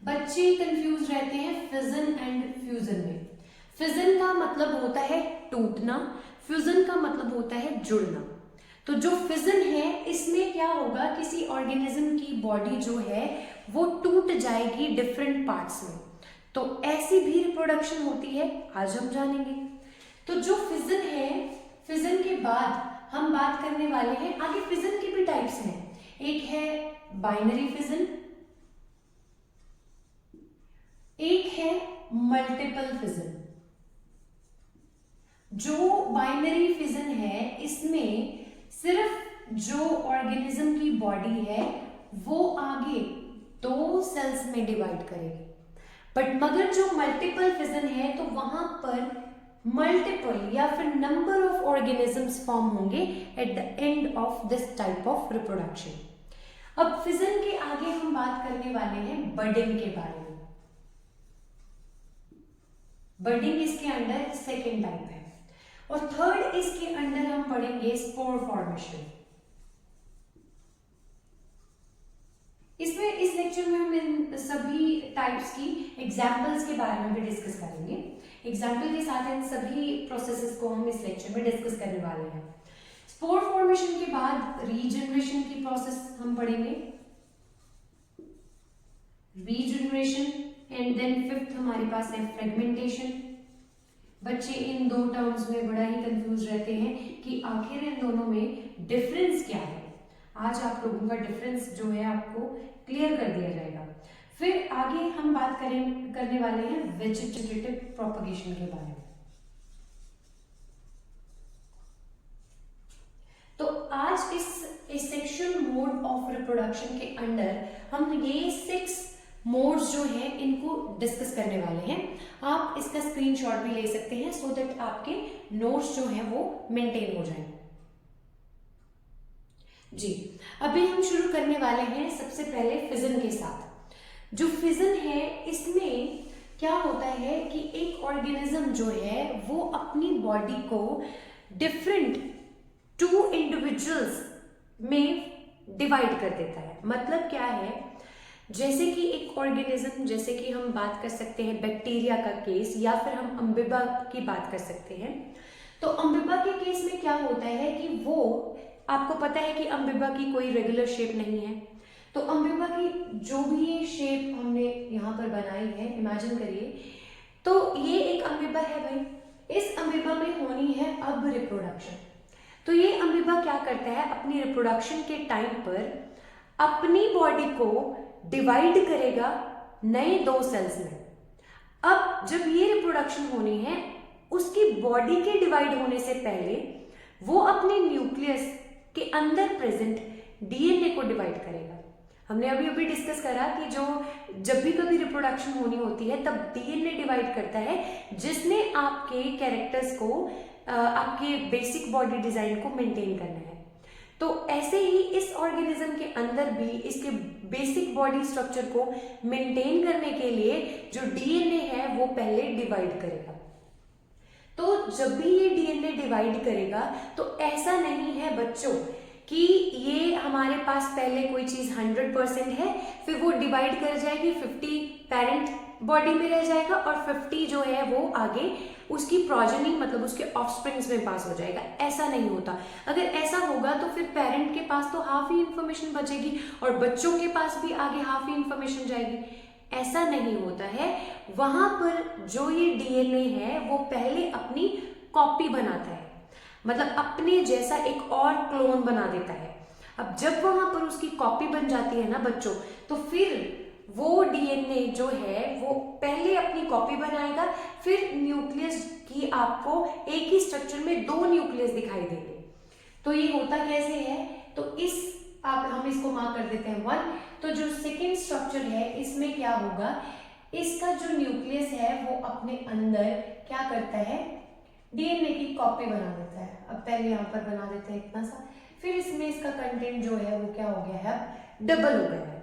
बच्चे कंफ्यूज रहते हैं फिजन एंड फ्यूजन में। फिजन का मतलब होता है टूटना, फ्यूजन का मतलब होता है जुड़ना। तो जो फिजन है इसमें क्या होगा, किसी ऑर्गेनिज्म की बॉडी जो है वो टूट जाएगी डिफरेंट पार्ट्स में। तो ऐसी भी रिप्रोडक्शन होती है, आज हम जानेंगे। तो जो फिजन है, फिजन के बाद हम बात करने वाले हैं आगे फिजन की भी टाइप्स हैं। एक है बाइनरी फिजन, एक है मल्टीपल फिजन। जो बाइनरी फिजन है इसमें सिर्फ जो ऑर्गेनिज्म की बॉडी है वो आगे 2 सेल्स में डिवाइड करेगी, बट मगर जो मल्टीपल फिजन है तो वहां पर मल्टीपल या फिर नंबर ऑफ ऑर्गेनिजम्स फॉर्म होंगे at the end of this type of reproduction. अब फिजन के आगे हम बात करने वाले हैं बडिंग के बारे में। बडिंग इसके अंडर सेकेंड टाइप है, और थर्ड इसके अंडर हम पढ़ेंगे स्पोर फॉर्मेशन। इसमें इस लेक्चर में हम इन सभी टाइप्स की एग्जाम्पल्स के बारे में भी डिस्कस करेंगे। एग्जाम्पल के साथ इन सभी प्रोसेसेस को हम इस लेक्चर में डिस्कस करने वाले हैं। स्पोर फॉर्मेशन के बाद रीजनरेशन की प्रोसेस हम पढ़ेंगे, रीजनरेशन, एंड देन फिफ्थ हमारे पास है फ्रेगमेंटेशन। बच्चे इन 2 टर्म्स में बड़ा ही कंफ्यूज रहते हैं कि आखिर इन दोनों में डिफरेंस क्या है। आज आप लोगों का डिफरेंस जो है आपको क्लियर कर दिया जाएगा। फिर आगे हम बात करने वाले हैं वेजिटेटिव प्रोपगेशन के बारे में। तो आज इस एसेक्सुअल मोड ऑफ रिप्रोडक्शन के अंडर हम ये 6 मोड्स जो हैं इनको डिस्कस करने वाले हैं। आप इसका स्क्रीनशॉट भी ले सकते हैं सो दैट आपके नोट्स जो हैं वो मेंटेन हो जाएं। जी, अभी हम शुरू करने वाले हैं सबसे पहले फिजन के साथ। जो फिजन है इसमें क्या होता है कि एक ऑर्गेनिज्म जो है वो अपनी बॉडी को डिफरेंट 2 इंडिविजुअल्स में डिवाइड कर देता है। मतलब क्या है, जैसे कि एक ऑर्गेनिज्म, जैसे कि हम बात कर सकते हैं बैक्टीरिया का केस, या फिर हम अम्बीबा की बात कर सकते हैं। तो अम्बीबा के केस में क्या होता है कि वो, आपको पता है कि अम्बीबा की कोई रेगुलर शेप नहीं है। तो अम्बीबा की जो भी ये शेप हमने यहाँ पर बनाई है, इमेजिन करिए, तो ये एक अम्बीबा है भाई। इस अम्बीबा में होनी है अब रिप्रोडक्शन। तो ये अम्बीबा क्या करता है, अपनी रिप्रोडक्शन के टाइम पर अपनी बॉडी को डिवाइड करेगा नए 2 सेल्स में। अब जब ये रिप्रोडक्शन होनी है, उसकी बॉडी के डिवाइड होने से पहले वो अपने न्यूक्लियस के अंदर प्रेजेंट डीएनए को डिवाइड करेगा। हमने अभी अभी डिस्कस करा कि जो जब भी कभी रिप्रोडक्शन होनी होती है तब डीएनए डिवाइड करता है, जिसने आपके कैरेक्टर्स को, आपके बेसिक बॉडी डिजाइन को मेंटेन करना है। तो ऐसे ही इस ऑर्गेनिज्म के अंदर भी इसके बेसिक बॉडी स्ट्रक्चर को मेंटेन करने के लिए जो डीएनए है वो पहले डिवाइड करेगा। तो जब भी ये डीएनए डिवाइड करेगा तो ऐसा नहीं है बच्चों कि ये हमारे पास पहले कोई चीज 100% है, फिर वो डिवाइड कर जाएगी, 50 पेरेंट बॉडी में रह जाएगा और 50 जो है वो आगे उसकी प्रोजेनी, मतलब उसके ऑफस्प्रिंग्स में पास हो जाएगा। ऐसा नहीं होता। अगर ऐसा होगा तो फिर पेरेंट के पास तो हाफ ही इंफॉर्मेशन बचेगी और बच्चों के पास भी आगे हाफ ही इंफॉर्मेशन जाएगी। ऐसा नहीं होता है। वहां पर जो ये डीएनए है वो पहले अपनी कॉपी बनाता है, मतलब अपने जैसा एक और क्लोन बना देता है। अब जब वहां पर उसकी कॉपी बन जाती है ना बच्चों, तो फिर वो डीएनए जो है वो पहले अपनी कॉपी बनाएगा, फिर न्यूक्लियस की आपको एक ही स्ट्रक्चर में 2 न्यूक्लियस दिखाई देंगे। तो ये होता कैसे है, तो हम इसको मार्क कर देते हैं 1। तो जो सेकेंड स्ट्रक्चर है इसमें क्या होगा, इसका जो न्यूक्लियस है वो अपने अंदर क्या करता है, डीएनए की कॉपी बना देता है। अब पहले यहाँ पर बना देते हैं इतना सा, फिर इसमें इसका कंटेंट जो है वो क्या हो गया है, डबल हो गया है।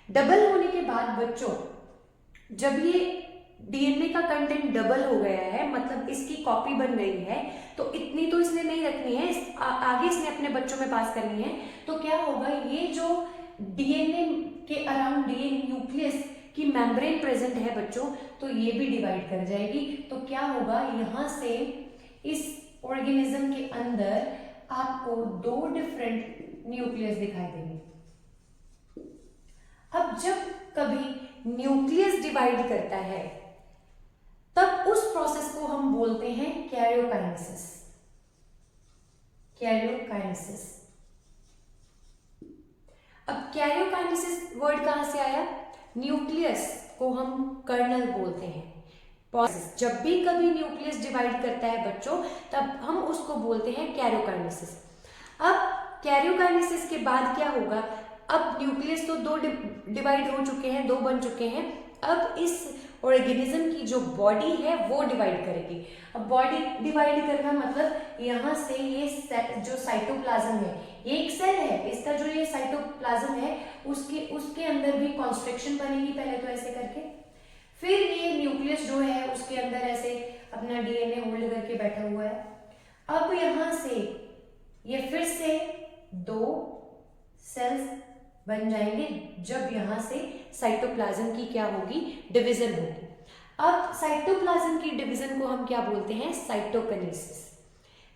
डबल होने के बाद बच्चों जब ये डीएनए का कंटेंट डबल हो गया है, मतलब इसकी कॉपी बन गई है, तो इतनी तो इसने नहीं रखनी है, आगे इसने अपने बच्चों में पास करनी है। तो क्या होगा, ये जो डीएनए के अराउंड ये न्यूक्लियस की मेम्ब्रेन प्रेजेंट है बच्चों, तो ये भी डिवाइड कर जाएगी। तो क्या होगा, यहां से इस ऑर्गेनिज्म के अंदर आपको 2 डिफरेंट न्यूक्लियस दिखाई देंगे। अब जब कभी न्यूक्लियस डिवाइड करता है, तब उस प्रोसेस को हम बोलते हैं कैरियोकाइनेसिस। कैरियोकाइनेसिस। अब कैरियोकाइनेसिस वर्ड कहां से आया? न्यूक्लियस को हम कर्नल बोलते हैं। जब भी कभी न्यूक्लियस डिवाइड करता है बच्चों, तब हम उसको बोलते हैं कैरियोकाइनेसिस। अब कैरियोकाइनेसिस के बाद क्या होगा, अब न्यूक्लियस तो 2 डिवाइड हो चुके हैं, 2 बन चुके हैं। अब इस ऑर्गेनिज्म की जो बॉडी है वो डिवाइड करेगी। अब बॉडी डिवाइड करना मतलब यहाँ से ये जो साइटोप्लाज्म है, ये एक सेल है, इसका जो ये साइटोप्लाज्म है उसके अंदर भी कॉन्स्ट्रक्शन बनेगी पहले तो ऐसे करके, फिर ये न्यूक्लियस जो है उसके अंदर ऐसे अपना डीएनए होल्ड करके बैठा हुआ है। अब यहां से ये फिर से 2 सेल्स बन जाएंगे जब यहां से साइटोप्लाज्म की क्या होगी, डिवीजन होगी। अब साइटोप्लाज्म की डिवीजन को हम क्या बोलते हैं? साइटोकिनेसिस।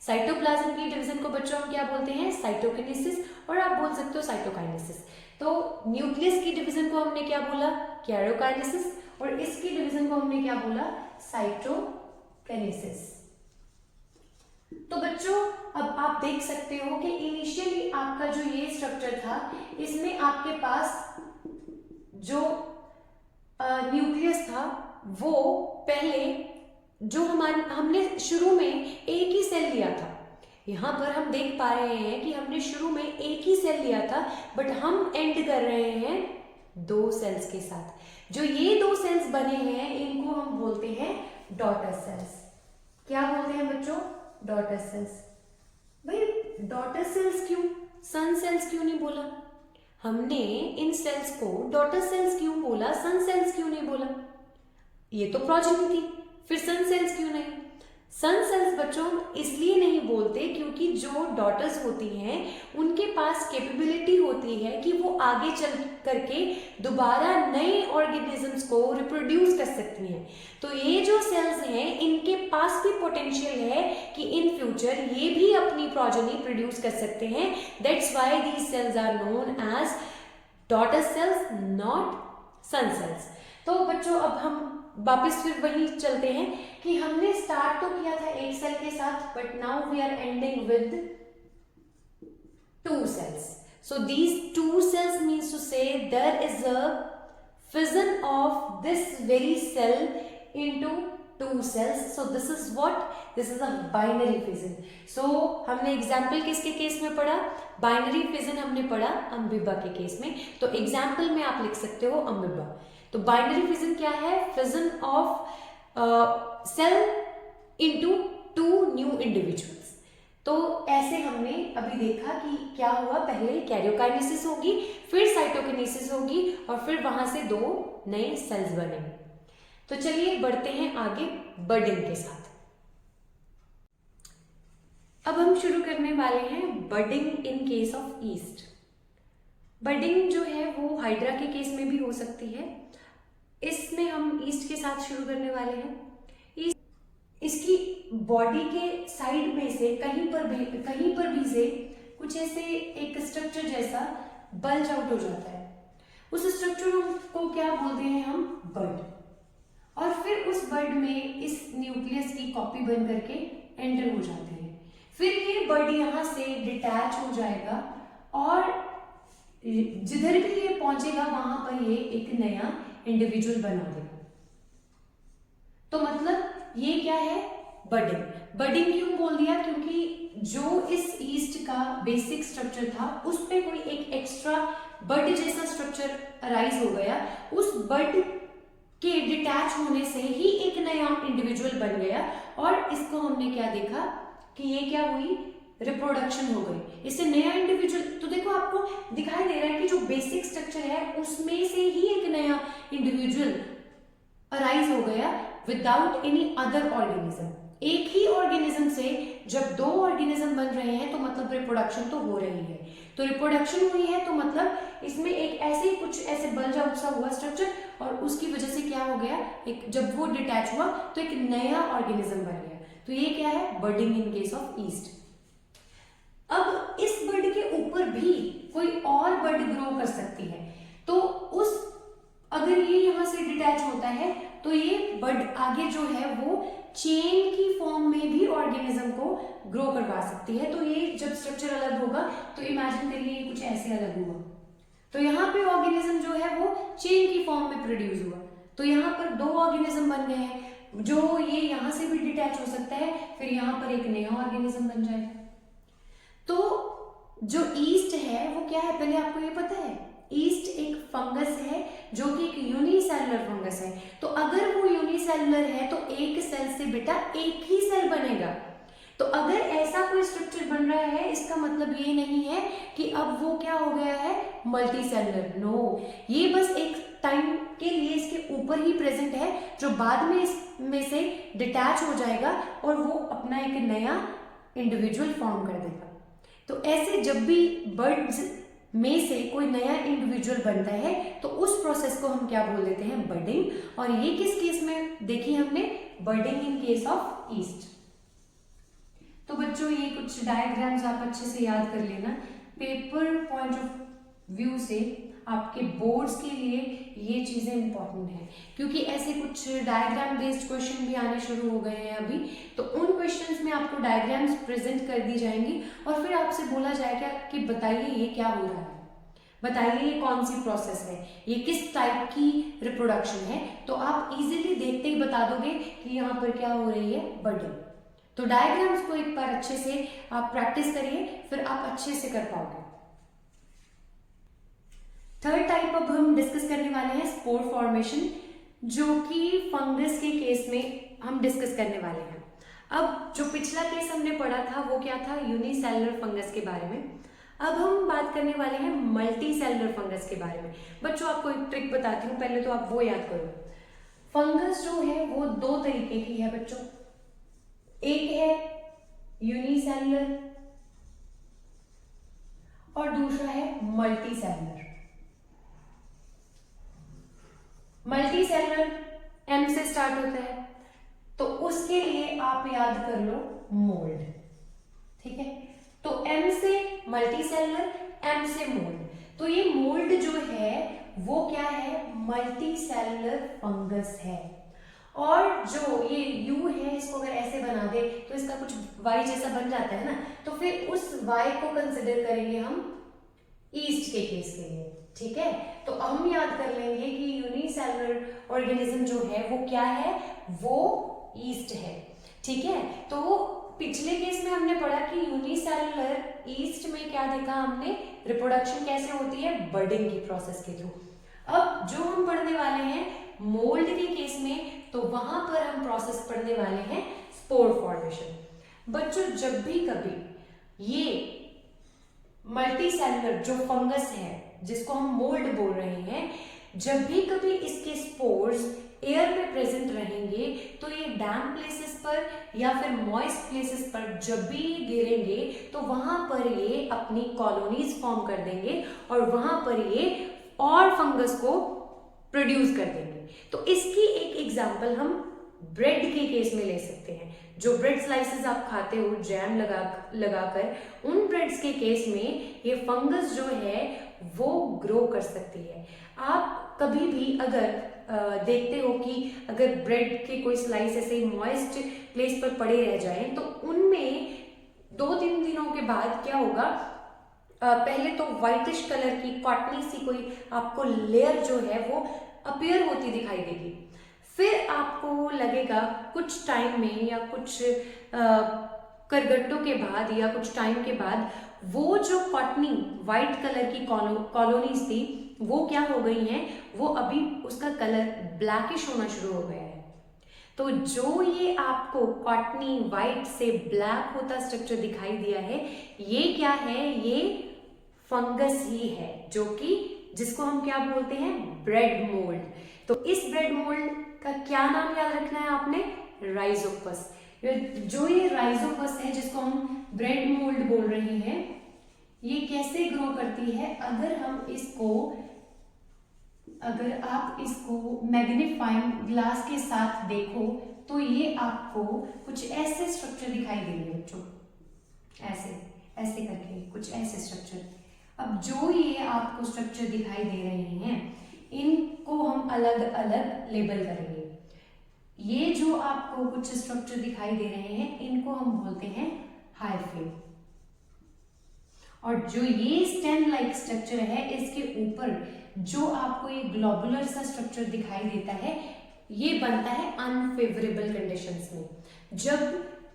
साइटोप्लाज्म की डिवीजन को बच्चों हम क्या बोलते हैं? साइटोकिनेसिस, और आप बोल सकते हो साइटोकाइनेसिस। तो न्यूक्लियस की डिवीजन को हमने क्या बोला? कैरियोकाइनेसिस, और इसकी डिवीजन को हमने क्या बोला? साइटोकिनेसिस। तो बच्चों अब आप देख सकते हो कि इनिशियली आपका जो ये स्ट्रक्चर था, इसमें आपके पास जो न्यूक्लियस था वो पहले जो हमने शुरू में एक ही सेल लिया था। यहां पर हम देख पा रहे हैं कि हमने शुरू में एक ही सेल लिया था, बट हम एंड कर रहे हैं 2 सेल्स के साथ। जो ये 2 सेल्स बने हैं इनको हम बोलते हैं डॉटर सेल्स। क्या बोलते हैं बच्चों? Daughter cells. भाई डॉटर सेल्स क्यों, सन सेल्स क्यों नहीं बोला? हमने इन सेल्स को डॉटर सेल्स क्यों बोला, सन सेल्स क्यों नहीं बोला? ये तो प्रोजेनी थी, फिर सन सेल्स क्यों नहीं? सन सेल्स बच्चों इसलिए नहीं बोलते क्योंकि जो डॉटर्स होती हैं उनके पास कैपेबिलिटी होती है कि वो आगे चल करके दोबारा नए ऑर्गेनिजम्स को रिप्रोड्यूस कर सकती हैं। तो ये जो सेल्स हैं इनके पास भी पोटेंशियल है कि इन फ्यूचर ये भी अपनी प्रोजेनी प्रोड्यूस कर सकते हैं। That's why these cells are known as daughter cells, not son cells. तो बच्चों अब हम वापस फिर वही चलते हैं कि हमने स्टार्ट तो किया था एक सेल के साथ, but now we are ending with 2 cells. So these 2 cells means to say there is a fission of this very cell into 2 cells. So this is what? This is a binary fission. So हमने example किसके case में पढ़ा? Binary fission हमने पढ़ा अम्बीबा के case में। तो example में आप लिख सकते हो अम्बीबा। तो बाइनरी फिजन क्या है? Fission of cell into 2 new individuals. तो ऐसे हमने अभी देखा कि क्या हुआ, पहले कैरियोकाइनेसिस होगी, फिर साइटोकिनेसिस होगी, और फिर वहां से 2 नए सेल्स बनेंगे। तो चलिए बढ़ते हैं आगे बडिंग के साथ। अब हम शुरू करने वाले हैं budding in case of east. Budding जो है वो हाइड्रा के केस में भी हो सकती है। इसमें हम ईस्ट के साथ शुरू करने वाले हैं। इसकी बॉडी के साइड में से कहीं पर भी से कुछ ऐसे एक स्ट्रक्चर जैसा बल्ज आउट हो जाता है। उस स्ट्रक्चर को क्या बोलते हैं हम? बड। और फिर उस बड में इस न्यूक्लियस की कॉपी बन करके एंटर हो जाते हैं। फिर ये बड यहाँ से डिटैच हो जाएगा और जिधर भी ये पहुंचेगा वहां पर ये एक नया इंडिविजुअल बना देगा। तो मतलब ये क्या है? बडिंग। बडिंग क्यों बोल दिया? क्योंकि जो इस ईस्ट का बेसिक स्ट्रक्चर था उस पे कोई एक एक्स्ट्रा बड जैसा स्ट्रक्चर अराइज हो गया। उस बड के डिटैच होने से ही एक नया इंडिविजुअल बन गया, और इसको हमने क्या देखा कि ये क्या हुई? रिप्रोडक्शन हो गई, इससे नया इंडिविजुअल। तो देखो आपको दिखाई दे रहा है कि जो बेसिक स्ट्रक्चर है उसमें से ही एक नया इंडिविजुअल अराइज हो गया विदाउट एनी अदर ऑर्गेनिज्म। एक ही ऑर्गेनिज्म से जब दो ऑर्गेनिज्म बन रहे हैं तो मतलब रिप्रोडक्शन तो हो रही है। तो रिप्रोडक्शन हुई है तो मतलब इसमें एक ऐसे कुछ ऐसे बल्ज सा हुआ स्ट्रक्चर, और उसकी वजह से क्या हो गया, एक जब वो डिटैच हुआ तो एक नया ऑर्गेनिज्म बन गया। तो ये क्या है, बर्डिंग इन केस ऑफ ईस्ट। अब इस बर्ड के ऊपर भी कोई और बर्ड ग्रो कर सकती है, तो उस अगर ये यहां से डिटैच होता है तो ये बर्ड आगे जो है वो चेन की फॉर्म में भी ऑर्गेनिज्म को ग्रो करवा सकती है। तो ये जब स्ट्रक्चर अलग होगा तो इमेजिन करिए ये कुछ ऐसे अलग हुआ, तो यहाँ पे ऑर्गेनिज्म जो है वो चेन की फॉर्म में प्रोड्यूस हुआ। तो यहाँ पर दो ऑर्गेनिज्म बन गए हैं, जो ये यहाँ से भी डिटैच हो सकता है, फिर यहाँ पर एक नया ऑर्गेनिज्म बन जाएगा। तो जो ईस्ट है वो क्या है, पहले आपको ये पता है, ईस्ट एक फंगस है जो कि एक यूनिसेलुलर फंगस है। तो अगर वो यूनिसेलुलर है तो एक सेल से बेटा एक ही सेल बनेगा। तो अगर ऐसा कोई स्ट्रक्चर बन रहा है इसका मतलब ये नहीं है कि अब वो क्या हो गया है, मल्टी सेलुलर। नो, ये बस एक टाइम के लिए इसके ऊपर ही प्रेजेंट है, जो बाद में इसमें से डिटैच हो जाएगा और वो अपना एक नया इंडिविजुअल फॉर्म कर देगा। तो ऐसे जब भी बर्ड्स में से कोई नया इंडिविजुअल बनता है तो उस प्रोसेस को हम क्या बोल देते हैं, बर्डिंग। और ये किस केस में देखी हमने, बर्डिंग इन केस ऑफ ईस्ट। तो बच्चों ये कुछ डायग्राम्स आप अच्छे से याद कर लेना, पेपर पॉइंट ऑफ व्यू से आपके बोर्ड्स के लिए ये चीजें इंपॉर्टेंट हैं, क्योंकि ऐसे कुछ डायग्राम बेस्ड क्वेश्चन भी आने शुरू हो गए हैं अभी। तो उन क्वेश्चंस में आपको डायग्राम्स प्रेजेंट कर दी जाएंगी और फिर आपसे बोला जाएगा कि बताइए ये क्या हो रहा है, बताइए ये कौन सी प्रोसेस है, ये किस टाइप की रिप्रोडक्शन है। तो आप इजीली देखते ही बता दोगे कि यहाँ पर क्या हो रही है, बर्डिंग। तो डायग्राम्स को एक बार अच्छे से आप प्रैक्टिस करिए, फिर आप अच्छे से कर पाओगे। थर्ड टाइप अब हम डिस्कस करने वाले हैं स्पोर फॉर्मेशन, जो कि फंगस के केस में हम डिस्कस करने वाले हैं। अब जो पिछला केस हमने पढ़ा था वो क्या था, यूनिसेलुलर फंगस के बारे में। अब हम बात करने वाले हैं मल्टी सेलुलर फंगस के बारे में। बच्चों आपको एक ट्रिक बताती हूँ, पहले तो आप वो याद करो। फंगस जो है वो दो तरीके की है बच्चों, एक है यूनिसेलुलर और दूसरा है multi cellular. Multi cellular M से स्टार्ट होता है, तो उसके लिए आप याद कर लो मोल्ड, ठीक है। तो एम से मल्टी सेलुलर, एम से मोल्ड। तो ये मोल्ड जो है वो क्या है, मल्टी सेलुलर फंगस है। और जो ये यू है इसको अगर ऐसे बना दे तो इसका कुछ वाई जैसा बन जाता है ना, तो फिर उस वाई को कंसिडर करेंगे हम ईस्ट के केस के लिए, ठीक है। तो हम याद कर लेंगे कि यूनिसेलुलर ऑर्गेनिज्म जो है वो क्या है, वो ईस्ट है, ठीक है। तो पिछले केस में हमने पढ़ा कि यूनिसेलुलर ईस्ट में क्या देखा हमने, रिप्रोडक्शन कैसे होती है, बर्डिंग की प्रोसेस के थ्रू। अब जो हम पढ़ने वाले हैं मोल्ड के केस में, तो वहां पर हम प्रोसेस पढ़ने वाले हैं स्पोर फॉर्मेशन। बच्चों जब भी कभी ये मल्टी सेलुलर जो फंगस है जिसको हम मोल्ड बोल रहे हैं, जब भी कभी इसके स्पोर्स एयर में प्रेजेंट रहेंगे तो ये डैम्प प्लेसेस पर या फिर मॉइस्ट प्लेसेस पर जब भी गिरेंगे तो वहां पर ये अपनी कॉलोनीज फॉर्म कर देंगे और वहां पर ये और फंगस को प्रोड्यूस कर देंगे। तो इसकी एक एग्जांपल हम ब्रेड के केस में ले सकते हैं। जो ब्रेड स्लाइसेस आप खाते हो जैम लगाकर, उन ब्रेड्स के केस में ये फंगस जो है वो ग्रो कर सकती है। आप कभी भी अगर देखते हो कि अगर ब्रेड के कोई स्लाइस ऐसे मॉइस्ट प्लेस पर पड़े रह जाए तो उनमें 2-3 दिनों के बाद क्या होगा, पहले तो व्हाइटिश कलर की कॉटनी सी कोई आपको लेयर जो है वो अपीयर होती दिखाई देगी। फिर आपको लगेगा कुछ टाइम में या कुछ करगट्टों के बाद या कुछ टाइम के बाद वो जो कॉटनी व्हाइट कलर की कॉलोनीज थी वो क्या हो गई हैं, वो अभी उसका कलर ब्लैकिश होना शुरू हो गया है। तो जो ये आपको कॉटनी व्हाइट से ब्लैक होता स्ट्रक्चर दिखाई दिया है, ये क्या है, ये फंगस ही है, जो कि जिसको हम क्या बोलते हैं, ब्रेड मोल्ड। तो इस ब्रेड मोल्ड का क्या नाम याद रखना है आपने? राइजोपस। जो ये राइजोपस है जिसको हम ब्रेड मोल्ड बोल रहे हैं, ये कैसे ग्रो करती है? अगर आप इसको मैग्नीफाइंग ग्लास के साथ देखो तो ये आपको कुछ ऐसे स्ट्रक्चर दिखाई देंगे बच्चों, ऐसे ऐसे करके कुछ ऐसे स्ट्रक्चर। अब जो ये आपको स्ट्रक्चर दिखाई दे रहे हैं, इनको हम अलग अलग लेबल करेंगे। ये जो आपको कुछ स्ट्रक्चर दिखाई दे रहे हैं, इनको हम बोलते हैं हाइफे। और जो ये स्टेम लाइक स्ट्रक्चर है, इसके ऊपर जो आपको ये ग्लोबुलर सा स्ट्रक्चर दिखाई देता है, ये बनता है अनफेवरेबल कंडीशंस में। जब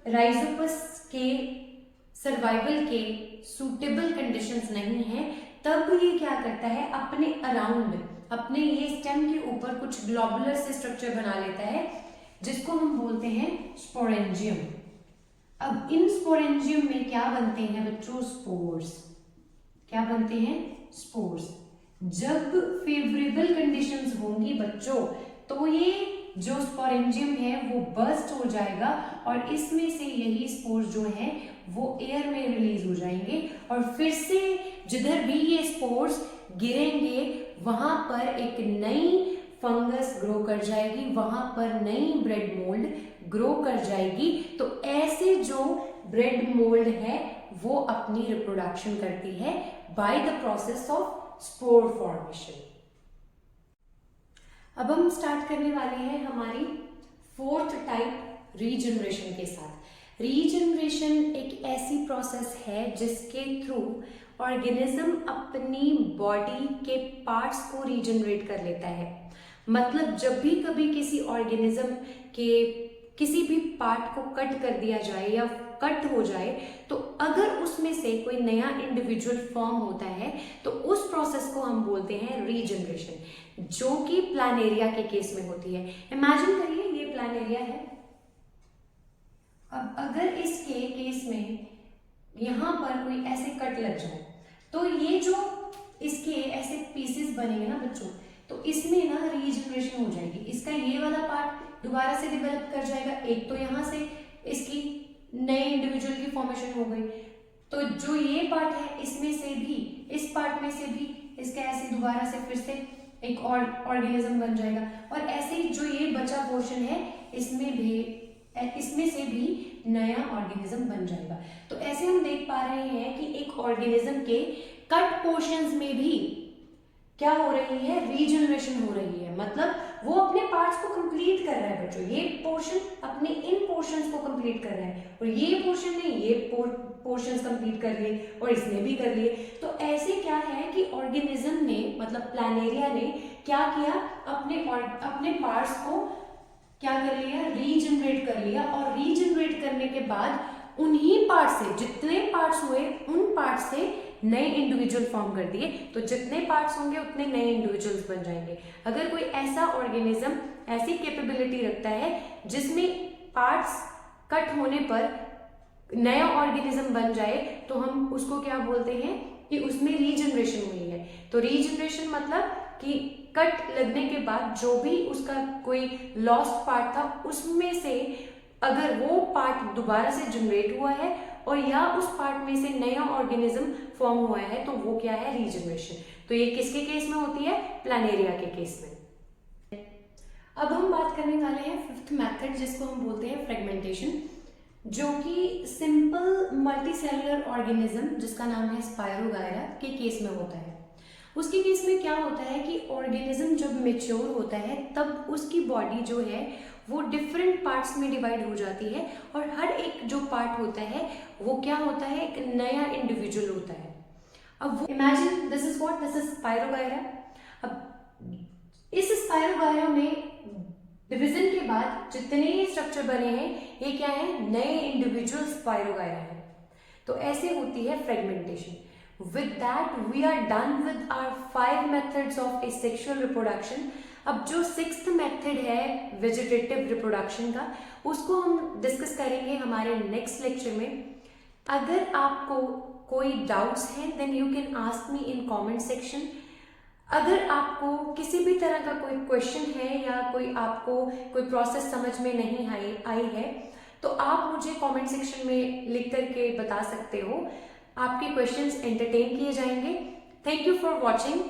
राइजोपस के सर्वाइवल के सूटेबल कंडीशंस नहीं है, तब ये क्या करता है, अपने अराउंड, अपने ये स्टेम के ऊपर कुछ ग्लोबुलर से स्ट्रक्चर बना लेता है, जिसको हम बोलते हैं स्पोरेंजियम। अब इन स्पोरेंजियम में क्या बनते हैं बच्चों? स्पोर्स। क्या बनते हैं? स्पोर्स। जब फेवरेबल कंडीशंस होंगी बच्चों, तो ये जो स्पोरेंजियम है वो बर्स्ट हो जाएगा और इसमें से यही स्पोर्स जो है वो एयर में रिलीज हो जाएंगे और फिर से जिधर भी ये स्पोर्स गिरेंगे वहां पर एक नई फंगस ग्रो कर जाएगी, वहां पर नई ब्रेड मोल्ड ग्रो कर जाएगी। तो ऐसे जो ब्रेड मोल्ड है वो अपनी रिप्रोडक्शन करती है by the process of spore formation. अब हम स्टार्ट करने वाले हैं हमारी फोर्थ टाइप रीजनरेशन के साथ। रीजनरेशन एक ऐसी प्रोसेस है जिसके थ्रू ऑर्गेनिज्म अपनी बॉडी के पार्ट्स को रीजनरेट कर लेता है। मतलब जब भी कभी किसी ऑर्गेनिज्म के किसी भी पार्ट को कट कर दिया जाए या कट हो जाए, तो अगर उसमें से कोई नया इंडिविजुअल फॉर्म होता है तो उस प्रोसेस को हम बोलते हैं रीजनरेशन, जो कि प्लानेरिया के केस में होती है। इमेजिन करिए ये प्लानेरिया है। अब अगर इसके केस में यहां पर कोई ऐसे कट लग जाए तो ये जो इसके ऐसे पीसेस बनेंगे ना बच्चों, तो इसमें ना रीजनरेशन हो जाएगी। इसका ये वाला पार्ट दोबारा से डेवलप कर जाएगा। एक तो यहाँ से इसकी नए इंडिविजुअल की फॉर्मेशन हो गई, तो जो ये पार्ट है इसमें से भी, इस पार्ट में से भी इसका ऐसे दोबारा से फिर से एक और ऑर्गेनिज्म बन जाएगा। और ऐसे ही जो ये बचा पोर्शन है इसमें से भी नया ऑर्गेनिज्म बन जाएगा। तो ऐसे हम देख पा रहे हैं कि एक ऑर्गेनिज्म के कट पोर्शंस में भी क्या हो रही है? रीजनरेशन हो रही है। मतलब वो अपने पार्ट्स को कंप्लीट कर रहा है बच्चों। ये पोर्शन अपने इन पोर्शंस को कंप्लीट कर रहा है और ये पोर्शन ने ये पोर्शंस कंप्लीट कर लिए और इसने भी कर लिए। तो ऐसे क्या है कि ऑर्गेनिज्म ने, मतलब प्लानेरिया ने क्या किया, अपने पार्ट्स को क्या कर लिया? रीजनरेट कर लिया। और रीजनरेट करने के बाद उन्हीं पार्ट से, जितने पार्ट्स हुए उन पार्ट से नए इंडिविजुअल फॉर्म कर दिए। तो जितने पार्ट्स होंगे उतने नए इंडिविजुअल्स बन जाएंगे। अगर कोई ऐसा ऑर्गेनिज्म ऐसी कैपेबिलिटी रखता है जिसमें पार्ट्स कट होने पर नया ऑर्गेनिज्म बन जाए, तो हम उसको क्या बोलते हैं कि उसमें रीजनरेशन हुई है। तो रीजनरेशन मतलब कि कट लगने के बाद जो भी उसका कोई लॉस्ट पार्ट था, उसमें से अगर वो पार्ट दोबारा से जनरेट हुआ है और या उस पार्ट में से नया ऑर्गेनिज्म फॉर्म हुआ है, तो वो क्या है? रीजनरेशन। तो ये किसके केस में होती है? प्लानेरिया के केस में। अब हम बात करने वाले हैं फिफ्थ मेथड, जिसको हम बोलते हैं फ्रेगमेंटेशन, जो कि सिंपल मल्टीसेलुलर ऑर्गेनिज्म जिसका नाम है स्पायरोगायरा के केस में होता है। उसके केस में क्या होता है कि ऑर्गेनिज्म जब मेच्योर होता है तब उसकी बॉडी जो है वो डिफरेंट पार्ट्स में डिवाइड हो जाती है और हर एक जो पार्ट होता है वो क्या होता है? एक नया इंडिविजुअल होता है। अब imagine this is what, this is spirogyra. अब इस स्पायरोगायरा में डिवीजन के बाद जितने स्ट्रक्चर बने हैं ये क्या है? नए इंडिविजुअल स्पायरोगायरा है। तो ऐसे होती है fragmentation. With that we are done with our 5 methods of asexual reproduction. अब जो 6th मेथड है वेजिटेटिव रिप्रोडक्शन का, उसको हम डिस्कस करेंगे हमारे नेक्स्ट लेक्चर में। अगर आपको कोई डाउट्स हैं then you can ask me in comment section. अगर आपको किसी भी तरह का कोई क्वेश्चन है या कोई आपको कोई प्रोसेस समझ में नहीं आई है तो आप मुझे कमेंट सेक्शन में लिख करके बता सकते हो। आपके क्वेश्चंस एंटरटेन किए जाएंगे। Thank you for watching.